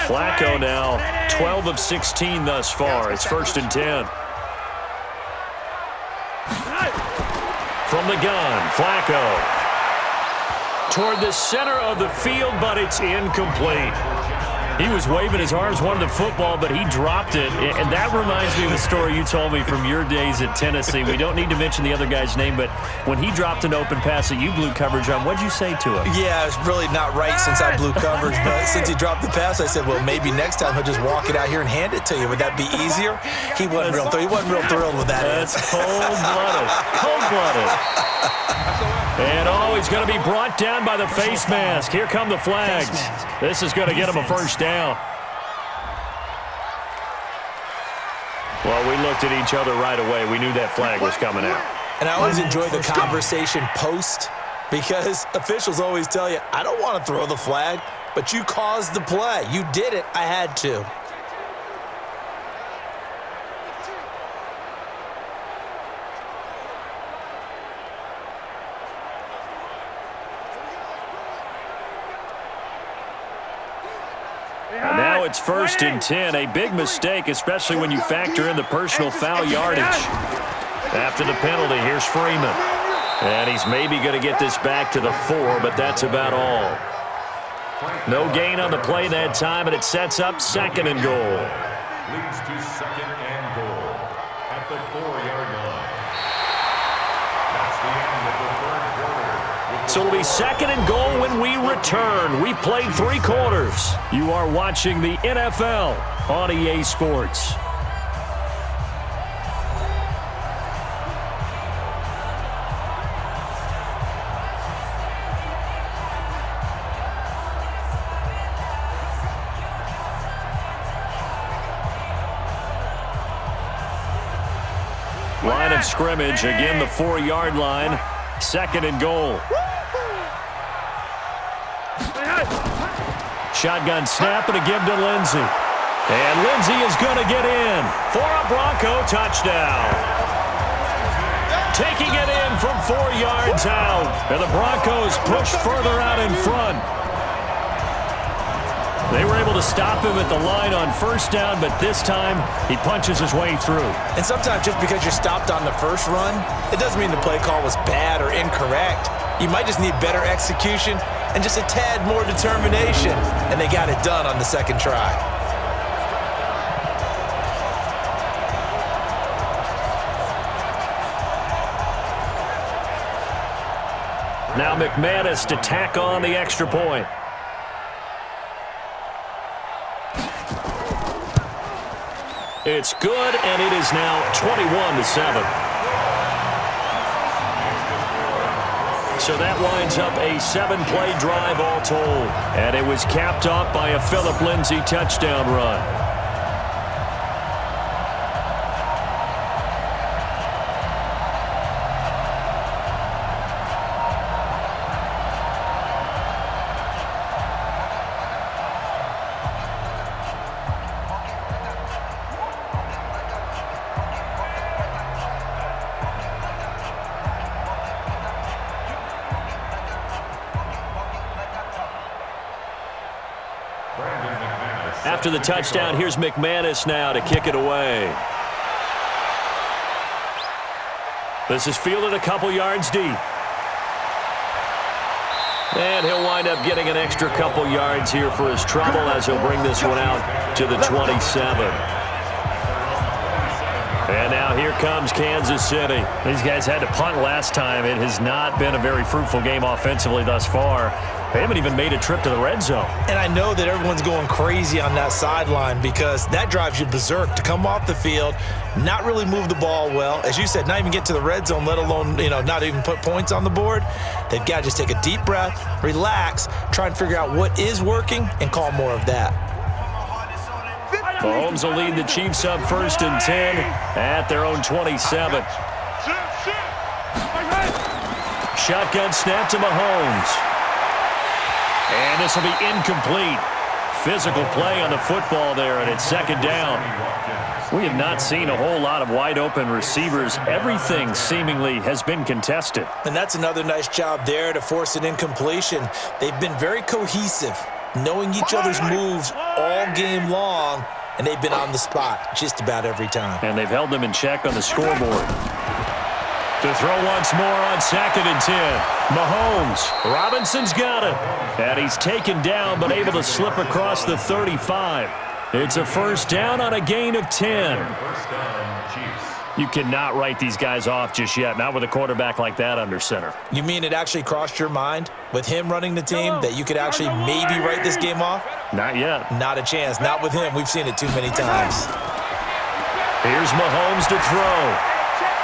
Flacco now 12 of 16 thus far. It's 1st and 10. From the gun, Flacco. Toward the center of the field, but it's incomplete. He was waving his arms, wanted the football, but he dropped it. And that reminds me of a story you told me from your days at Tennessee. We don't need to mention the other guy's name, but when he dropped an open pass that you blew coverage on, what'd you say to him? Yeah, it's really not right since I blew coverage, but since he dropped the pass, I said, well, maybe next time he'll just walk it out here and hand it to you. Would that be easier? He wasn't real thrilled with that. That's cold-blooded. Cold-blooded. And he's going to be brought down by the face mask. Here come the flags. This is going to get him a first down. Well, we looked at each other right away. We knew that flag was coming out. And I always enjoy the conversation post, because officials always tell you, I don't want to throw the flag, but you caused the play. You did it. I had to. Now it's 1st and 10. A big mistake, especially when you factor in the personal foul yardage. After the penalty, here's Freeman. And he's maybe going to get this back to the 4, but that's about all. No gain on the play that time, and it sets up 2nd and goal. Leads to 2nd and goal at the 4-yard line. That's the end of the 3rd quarter. So it'll be 2nd and goal when we return. We've played 3 quarters. You are watching the NFL on EA Sports. Line of scrimmage, again the 4-yard line. 2nd and goal. Shotgun snap and a give to Lindsey. And Lindsey is going to get in for a Bronco touchdown. Taking it in from 4 yards out. And the Broncos push further out in front. They were able to stop him at the line on 1st down, but this time he punches his way through. And sometimes just because you're stopped on the first run, it doesn't mean the play call was bad or incorrect. You might just need better execution and just a tad more determination, and they got it done on the 2nd try. Now McManus to tack on the extra point. It's good, and it is now 21-7. So that winds up a 7-play drive all told. And it was capped off by a Phillip Lindsey touchdown run. After the touchdown, here's McManus now to kick it away. This is fielded a couple yards deep. And he'll wind up getting an extra couple yards here for his trouble as he'll bring this one out to the 27. And now here comes Kansas City. These guys had to punt last time. It has not been a very fruitful game offensively thus far. They haven't even made a trip to the red zone. And I know that everyone's going crazy on that sideline because that drives you berserk to come off the field, not really move the ball well. As you said, not even get to the red zone, let alone, not even put points on the board. They've got to just take a deep breath, relax, try and figure out what is working, and call more of that. Mahomes will lead the Chiefs up 1st and 10 at their own 27. Shotgun snap to Mahomes. And this will be incomplete. Physical play on the football there, and it's 2nd down. We have not seen a whole lot of wide-open receivers. Everything seemingly has been contested. And that's another nice job there to force an incompletion. They've been very cohesive, knowing each other's moves all game long, and they've been on the spot just about every time. And they've held them in check on the scoreboard. To throw once more on 2nd and 10. Mahomes. Robinson's got it. And he's taken down but able to slip across the 35. It's a 1st down on a gain of 10. You cannot write these guys off just yet, not with a quarterback like that under center. You mean it actually crossed your mind with him running the team that you could actually maybe write this game off? Not yet. Not a chance. Not with him. We've seen it too many times. Here's Mahomes to throw.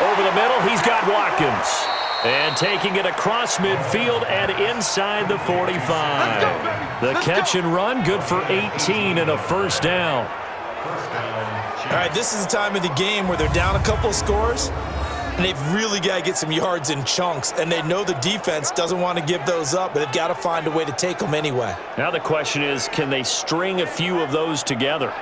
Over the middle, he's got Watkins. And taking it across midfield and inside the 45. The catch and run, good for 18 and a 1st down. All right, this is the time of the game where they're down a couple of scores, and they've really got to get some yards in chunks, and they know the defense doesn't want to give those up, but they've got to find a way to take them anyway. Now the question is, can they string a few of those together?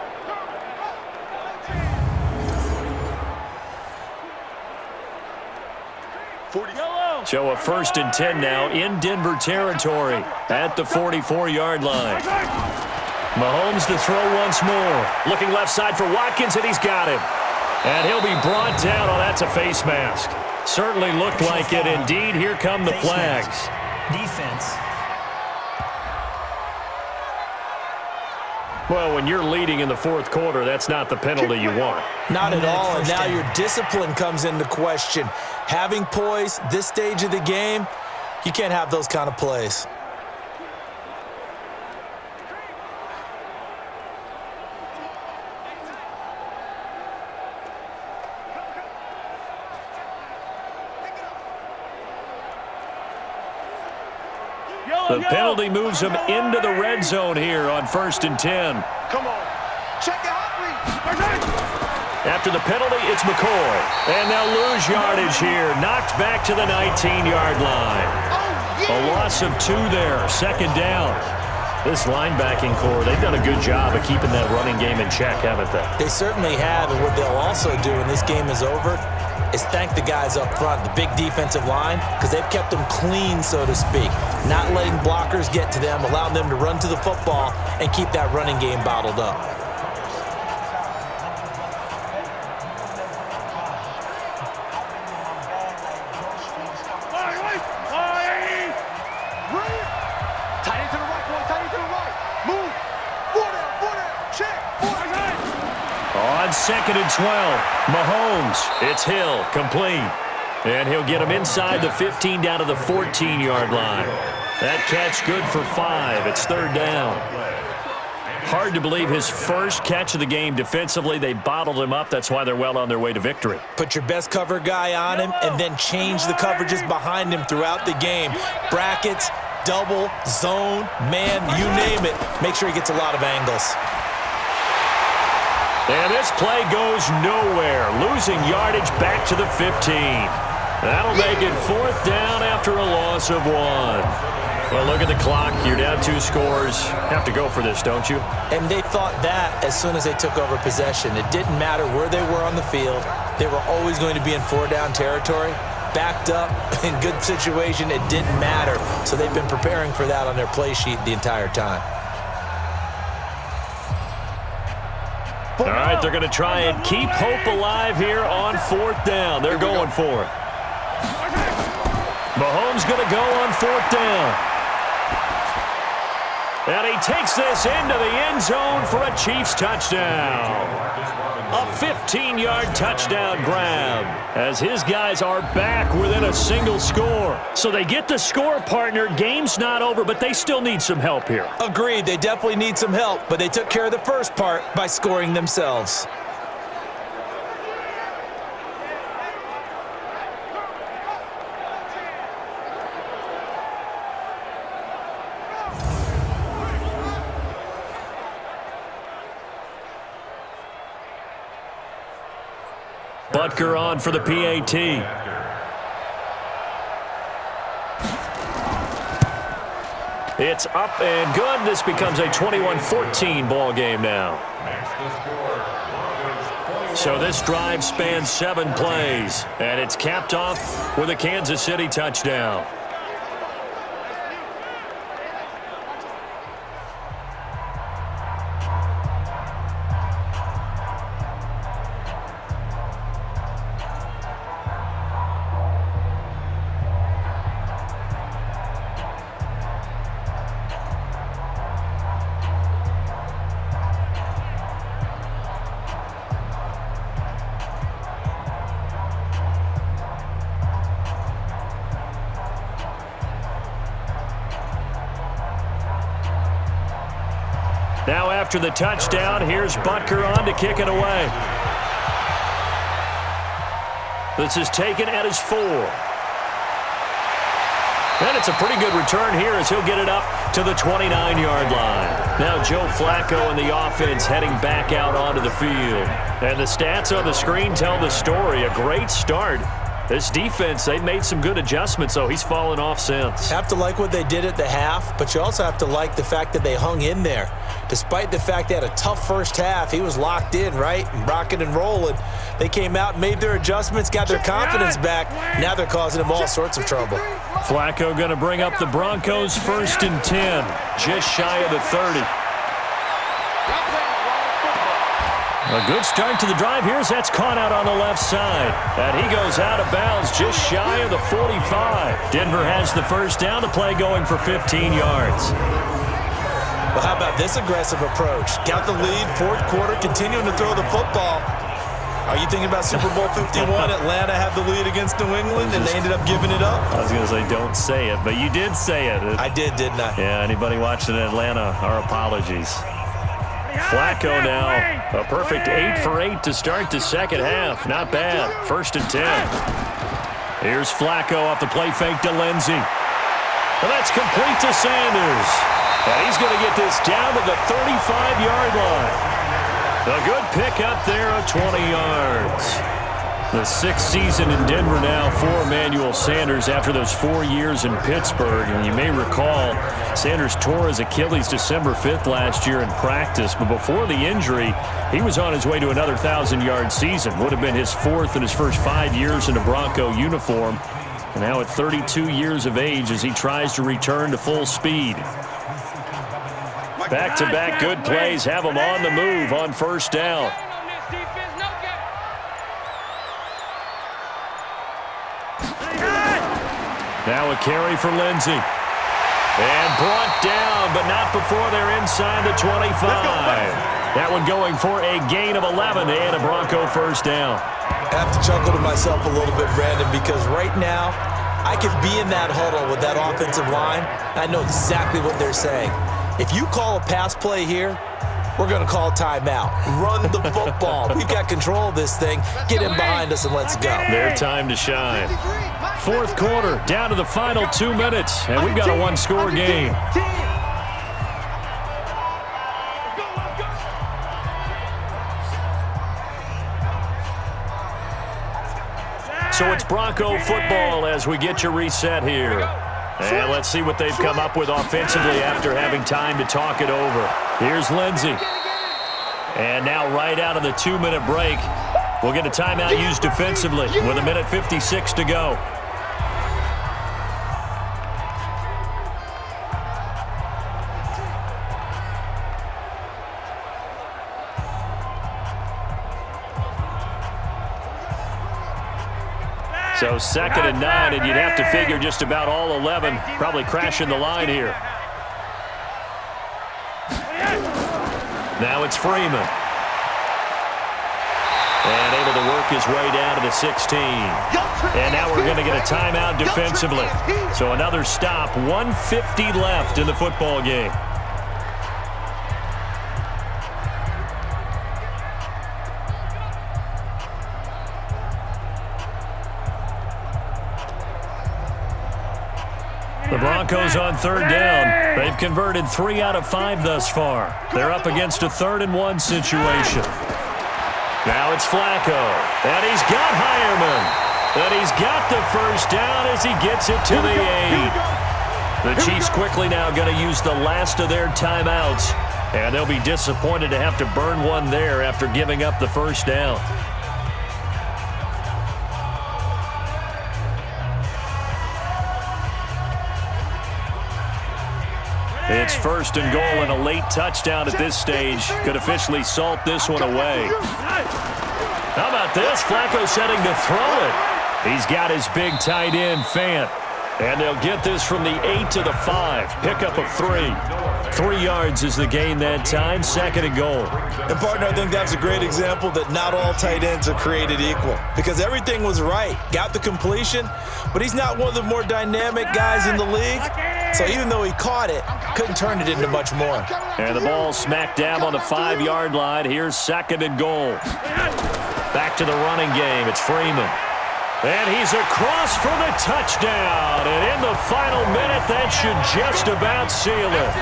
So a 1st and 10 now in Denver territory at the 44-yard line. Mahomes to throw once more. Looking left side for Watkins, and he's got him. And he'll be brought down. Oh, that's a face mask. Certainly looked like it. Indeed, here come the flags. Defense. Well, when you're leading in the 4th quarter, that's not the penalty you want. Not at all, and now your discipline comes into question. Having poise this stage of the game, you can't have those kind of plays. The penalty moves him into the red zone here on 1st and 10. Come on. Check it out, After the penalty, it's McCoy. And they'll lose yardage here. Knocked back to the 19-yard line. A loss of 2 there. 2nd down. This linebacking core, they've done a good job of keeping that running game in check, haven't they? They certainly have, and what they'll also do when this game is over is thank the guys up front, the big defensive line, because they've kept them clean, so to speak. Not letting blockers get to them, allowing them to run to the football and keep that running game bottled up. Tight end to the right, boy. Tight end to the right. Move. 4 down. Check. 4 down. On 2nd and 12, Mahomes. It's Hill, complete. And he'll get him inside the 15 down to the 14-yard line. That catch good for 5. It's 3rd down. Hard to believe his first catch of the game defensively. They bottled him up. That's why they're well on their way to victory. Put your best cover guy on him and then change the coverages behind him throughout the game. Brackets, double, zone, man, you name it. Make sure he gets a lot of angles. And this play goes nowhere. Losing yardage back to the 15. That'll make it 4th down after a loss of 1. Well, look at the clock. You're down 2 scores. Have to go for this, don't you? And they thought that as soon as they took over possession. It didn't matter where they were on the field. They were always going to be in 4-down territory. Backed up, in good situation, it didn't matter. So they've been preparing for that on their play sheet the entire time. All right, they're going to try and keep hope alive here on 4th down. They're going for it. Mahomes going to go on 4th down. And he takes this into the end zone for a Chiefs touchdown. A 15-yard touchdown grab as his guys are back within a single score. So they get the score, partner. Game's not over, but they still need some help here. Agreed. They definitely need some help, but they took care of the first part by scoring themselves. Butker on for the PAT. It's up and good. This becomes a 21-14 ball game now. So this drive spans 7 plays, and it's capped off with a Kansas City touchdown. Now after the touchdown, here's Butker on to kick it away. This is taken at his 4. And it's a pretty good return here as he'll get it up to the 29-yard line. Now Joe Flacco and the offense heading back out onto the field. And the stats on the screen tell the story. A great start. This defense, they've made some good adjustments, so he's fallen off since. Have to like what they did at the half, but you also have to like the fact that they hung in there. Despite the fact they had a tough first half, he was locked in, right? And rocking and rolling. They came out, made their adjustments, got their confidence back. Now they're causing them all sorts of trouble. Flacco going to bring up the Broncos 1st and 10, just shy of the 30. A good start to the drive. Here's that's caught out on the left side. And he goes out of bounds just shy of the 45. Denver has the first down. The play going for 15 yards. Well, how about this aggressive approach? Got the lead, 4th quarter, continuing to throw the football. Are you thinking about Super Bowl 51? Atlanta had the lead against New England, and they ended up giving it up? I was going to say, don't say it, but you did say it. I did, didn't I? Yeah, anybody watching in Atlanta, our apologies. Flacco now, a perfect 8 for 8 to start the second half. Not bad. 1st and 10. Here's Flacco off the play fake to Lindsey. And that's complete to Sanders. And he's going to get this down to the 35-yard line. A good pickup there of 20 yards. The 6th season in Denver now for Emmanuel Sanders after those 4 years in Pittsburgh. And you may recall Sanders tore his Achilles December 5th last year in practice. But before the injury, he was on his way to another 1,000-yard season. Would have been his 4th in his first 5 years in a Bronco uniform. And now at 32 years of age as he tries to return to full speed. Back-to-back good plays have him on the move on 1st down. Now a carry for Lindsey. And brought down, but not before they're inside the 25. That one going for a gain of 11 and a Bronco first down. I have to chuckle to myself a little bit, Brandon, because right now I could be in that huddle with that offensive line. I know exactly what they're saying. If you call a pass play here, we're going to call timeout. Run the football. We've got control of this thing. Get him behind us and let's go. Their time to shine. Fourth quarter, down to the final 2 minutes, and we've got a one-score game. So it's Bronco football as we get you reset here. And let's see what they've come up with offensively after having time to talk it over. Here's Lindsey. And now right out of the 2-minute break, we'll get a timeout used defensively with 1:56 to go. So 2nd and 9, and you'd have to figure just about all 11 probably crashing the line here. Now it's Freeman. And able to work his way down to the 16. And now we're going to get a timeout defensively. So another stop, 1:50 left in the football game. The Broncos on 3rd down. They've converted 3 out of 5 thus far. They're up against a 3rd and 1 situation. Now it's Flacco. And he's got Hireman. And he's got the first down as he gets it to the 8. The Chiefs quickly now going to use the last of their timeouts. And they'll be disappointed to have to burn one there after giving up the first down. It's 1st and goal, and a late touchdown at this stage could officially salt this one away. How about this? Flacco setting to throw it. He's got his big tight end, Fant. And they'll get this from the 8 to the 5. Pickup of 3. 3 yards is the gain that time. 2nd and goal. And, partner, I think that's a great example that not all tight ends are created equal. Because everything was right. Got the completion, but he's not one of the more dynamic guys in the league. So even though he caught it, couldn't turn it into much more. And the ball smack dab on the 5-yard line. Here's 2nd and goal. Back to the running game. It's Freeman. And he's across for the touchdown. And in the final minute, that should just about seal it.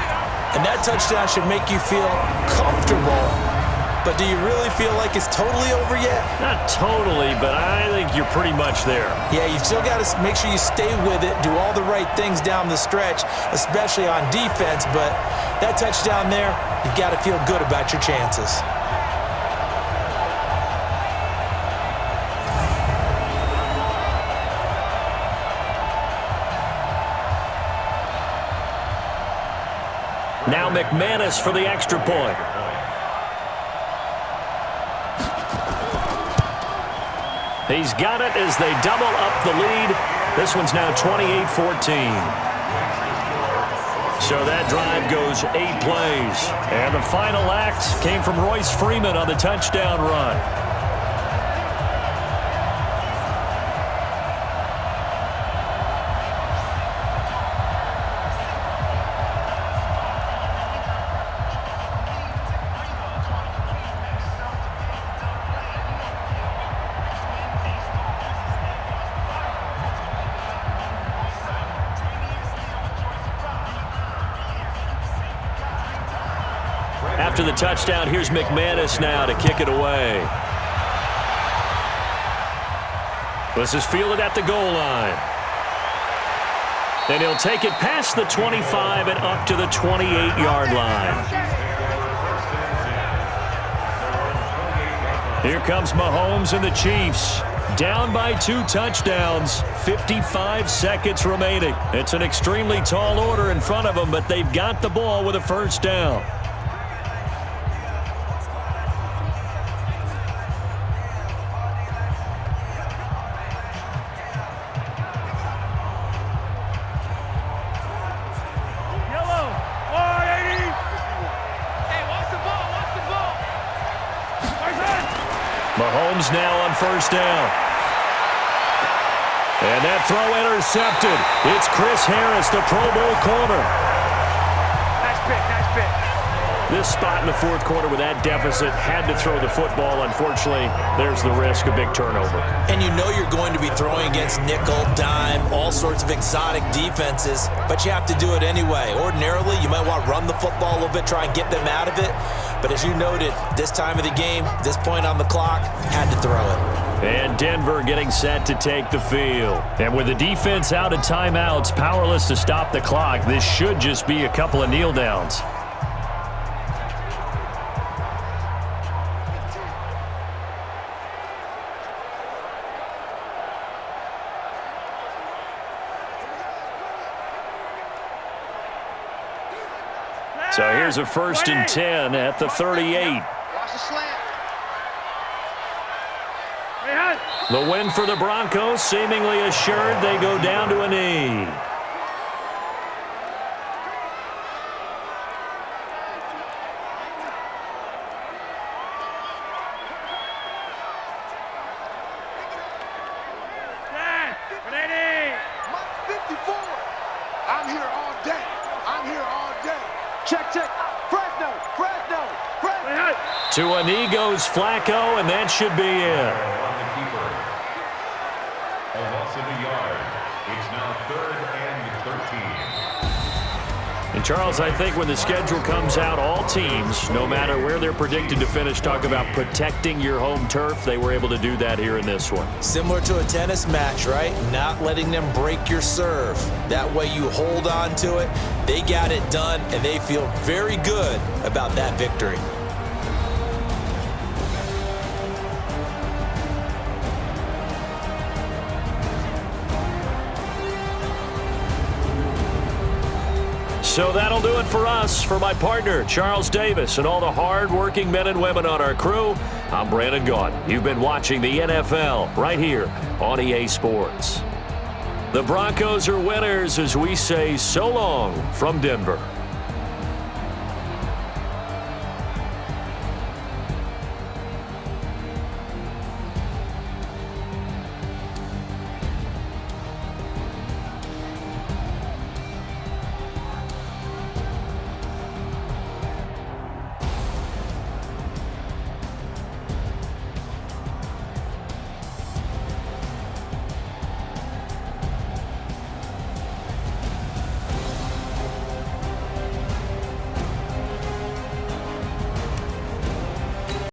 And that touchdown should make you feel comfortable. But do you really feel like it's totally over yet? Not totally, but I think you're pretty much there. Yeah, you've still got to make sure you stay with it, do all the right things down the stretch, especially on defense. But that touchdown there, you've got to feel good about your chances. Now McManus for the extra point. He's got it as they double up the lead. This one's now 28-14. So that drive goes 8 plays. And the final act came from Royce Freeman on the touchdown run. After the touchdown, here's McManus now to kick it away. This is fielded at the goal line. And he'll take it past the 25 and up to the 28-yard line. Here comes Mahomes and the Chiefs. Down by 2 touchdowns, 55 seconds remaining. It's an extremely tall order in front of them, but they've got the ball with a first down. Mahomes now on first down. And that throw intercepted. It's Chris Harris, the Pro Bowl corner. Nice pick, nice pick. This spot in the fourth quarter with that deficit, had to throw the football. Unfortunately, there's the risk of big turnover. And you know you're going to be throwing against nickel, dime, all sorts of exotic defenses, but you have to do it anyway. Ordinarily, you might want to run the football a little bit, try and get them out of it. But as you noted, this time of the game, this point on the clock, had to throw it. And Denver getting set to take the field. And with the defense out of timeouts, powerless to stop the clock, this should just be a couple of kneel downs. So here's a 1st and 10 at the 38. Watch the slant. The win for the Broncos, seemingly assured. They go down to a knee. Mike 54. I'm here all day. I'm here all day. Check, check. Fresno, Fresno, Fresno. To a knee goes Flacco, and that should be it. On the keeper. A loss of a yard. It's now 3rd and 13. And Charles, I think when the schedule comes out, all teams, no matter where they're predicted to finish, talk about protecting your home turf. They were able to do that here in this one. Similar to a tennis match, right? Not letting them break your serve. That way you hold on to it. They got it done, and they feel very good about that victory. So that'll do it for us. For my partner, Charles Davis, and all the hard-working men and women on our crew, I'm Brandon Gaudin. You've been watching the NFL right here on EA Sports. The Broncos are winners as we say so long from Denver.